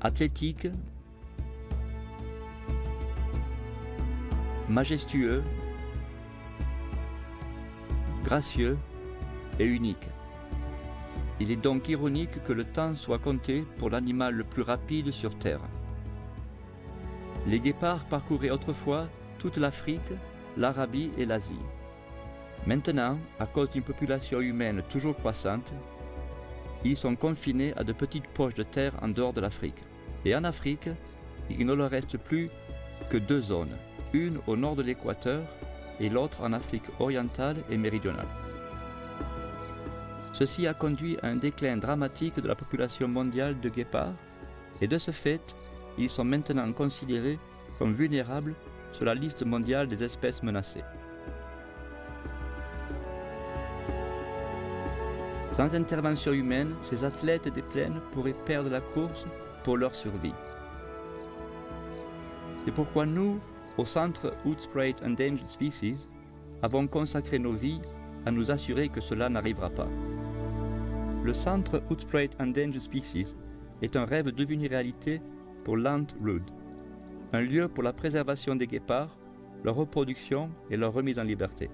athlétique, majestueux, gracieux et unique. Il est donc ironique que le temps soit compté pour l'animal le plus rapide sur Terre. Les guépards parcouraient autrefois toute l'Afrique, l'Arabie et l'Asie. Maintenant, à cause d'une population humaine toujours croissante, ils sont confinés à de petites poches de terre en dehors de l'Afrique. Et en Afrique, il ne leur reste plus que 2 zones, une au nord de l'équateur et l'autre en Afrique orientale et méridionale. Ceci a conduit à un déclin dramatique de la population mondiale de guépards et de ce fait, ils sont maintenant considérés comme vulnérables sur la liste mondiale des espèces menacées. Sans intervention humaine, ces athlètes des plaines pourraient perdre la course pour leur survie. C'est pourquoi nous, au Centre Outspread Endangered Species, avons consacré nos vies à nous assurer que cela n'arrivera pas. Le Centre Outspread Endangered Species est un rêve devenu réalité pour Lant Rood, un lieu pour la préservation des guépards, leur reproduction et leur remise en liberté.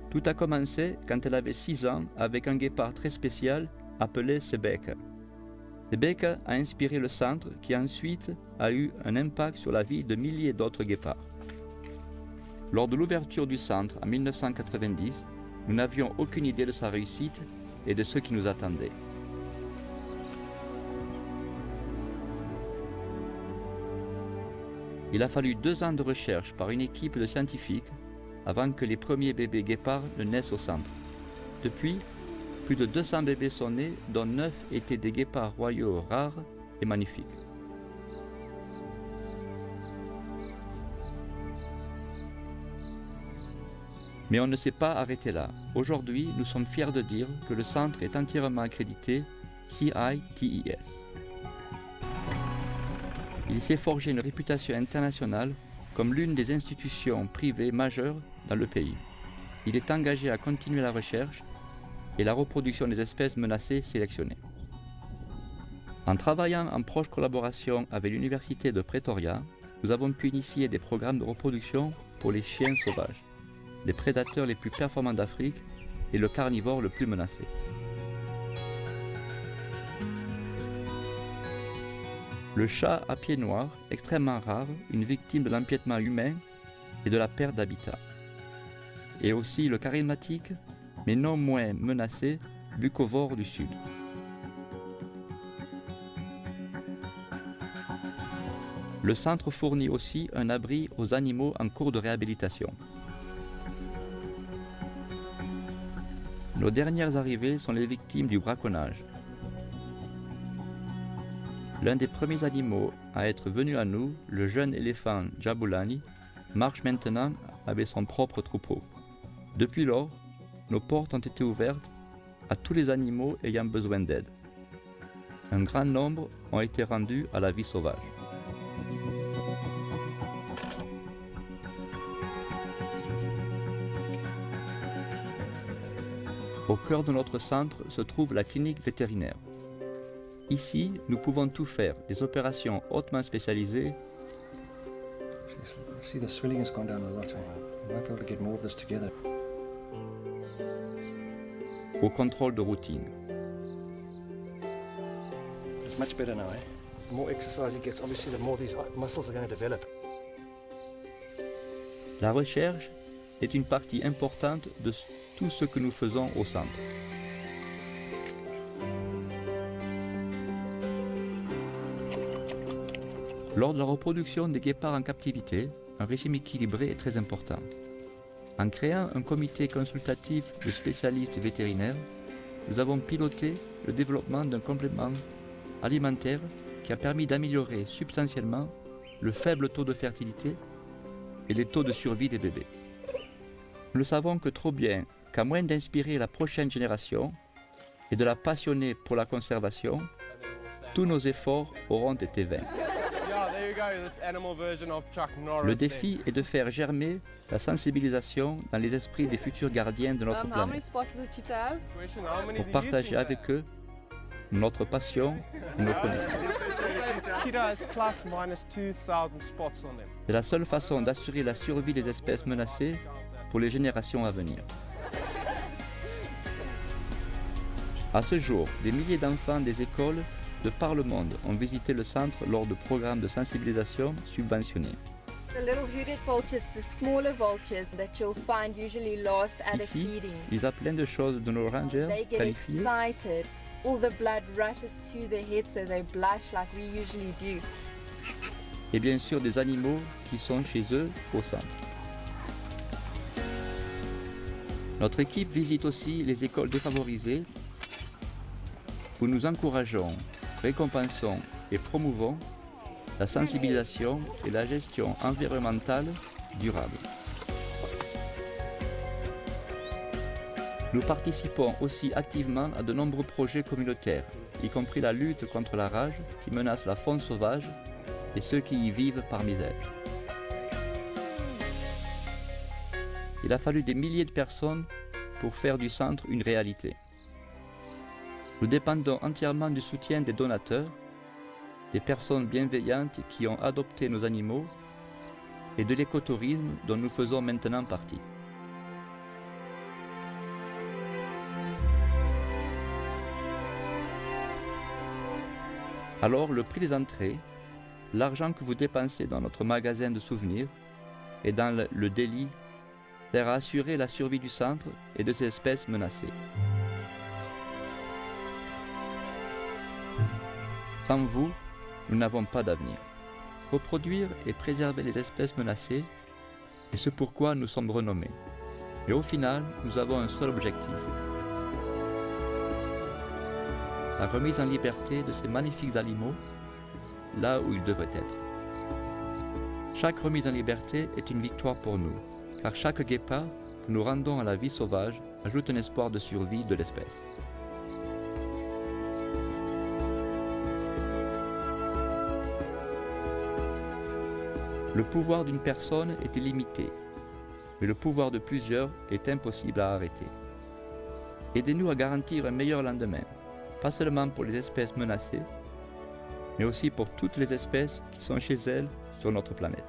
Tout a commencé quand elle avait 6 ans avec un guépard très spécial appelé Sebeka. Sebeka a inspiré le centre qui ensuite a eu un impact sur la vie de milliers d'autres guépards. Lors de l'ouverture du centre en 1990, nous n'avions aucune idée de sa réussite et de ce qui nous attendait. Il a fallu 2 ans de recherche par une équipe de scientifiques avant que les premiers bébés guépards ne naissent au centre. Depuis, plus de 200 bébés sont nés, dont 9 étaient des guépards royaux rares et magnifiques. Mais on ne s'est pas arrêté là. Aujourd'hui, nous sommes fiers de dire que le centre est entièrement accrédité CITES. Il s'est forgé une réputation internationale comme l'une des institutions privées majeures dans le pays. Il est engagé à continuer la recherche et la reproduction des espèces menacées sélectionnées. En travaillant en proche collaboration avec l'Université de Pretoria, nous avons pu initier des programmes de reproduction pour les chiens sauvages, les prédateurs les plus performants d'Afrique et le carnivore le plus menacé. Le chat à pieds noirs, extrêmement rare, une victime de l'empiètement humain et de la perte d'habitat. Et aussi le charismatique, mais non moins menacé, bucovore du Sud. Le centre fournit aussi un abri aux animaux en cours de réhabilitation. Nos dernières arrivées sont les victimes du braconnage. L'un des premiers animaux à être venu à nous, le jeune éléphant Jabulani, marche maintenant avec son propre troupeau. Depuis lors, nos portes ont été ouvertes à tous les animaux ayant besoin d'aide. Un grand nombre ont été rendus à la vie sauvage. Au cœur de notre centre se trouve la clinique vétérinaire. Ici, nous pouvons tout faire, des opérations hautement spécialisées See, the swelling has gone down a lot. We might be able to get more of this together. au contrôle de routine. It's much better now, eh? The more exercise he gets, obviously, the more these muscles are going to develop. La recherche est une partie importante de tout ce que nous faisons au centre. Lors de la reproduction des guépards en captivité, un régime équilibré est très important. En créant un comité consultatif de spécialistes vétérinaires, nous avons piloté le développement d'un complément alimentaire qui a permis d'améliorer substantiellement le faible taux de fertilité et les taux de survie des bébés. Nous ne savons que trop bien qu'à moins d'inspirer la prochaine génération et de la passionner pour la conservation, tous nos efforts auront été vains. Le défi est de faire germer la sensibilisation dans les esprits des futurs gardiens de notre planète, pour partager avec eux notre passion et nos connaissances. cheetah has plus minus 2,000 spots on them. C'est la seule façon d'assurer la survie des espèces menacées pour les générations à venir. À ce jour, des milliers d'enfants des écoles de par le monde ont visité le centre lors de programmes de sensibilisation subventionnés. The little hooded vultures, the smaller vultures that you'll find usually last at a Ici, feeding. ils apprennent des choses de nos rangers They get qualifiés excited. All the blood rushes to their head, so they blush like we usually do. et bien sûr des animaux qui sont chez eux au centre. Notre équipe visite aussi les écoles défavorisées où nous encourageons, récompensons et promouvons la sensibilisation et la gestion environnementale durable. Nous participons aussi activement à de nombreux projets communautaires, y compris la lutte contre la rage qui menace la faune sauvage et ceux qui y vivent parmi elles. Il a fallu des milliers de personnes pour faire du centre une réalité. Nous dépendons entièrement du soutien des donateurs, des personnes bienveillantes qui ont adopté nos animaux et de l'écotourisme dont nous faisons maintenant partie. Alors le prix des entrées, l'argent que vous dépensez dans notre magasin de souvenirs et dans le délit sert à assurer la survie du centre et de ses espèces menacées. Sans vous, nous n'avons pas d'avenir. Reproduire et préserver les espèces menacées est ce pourquoi nous sommes renommés. Et au final, nous avons un seul objectif. La remise en liberté de ces magnifiques animaux là où ils devraient être. Chaque remise en liberté est une victoire pour nous, car chaque guépard que nous rendons à la vie sauvage ajoute un espoir de survie de l'espèce. Le pouvoir d'une personne est illimité, mais le pouvoir de plusieurs est impossible à arrêter. Aidez-nous à garantir un meilleur lendemain, pas seulement pour les espèces menacées, mais aussi pour toutes les espèces qui sont chez elles sur notre planète.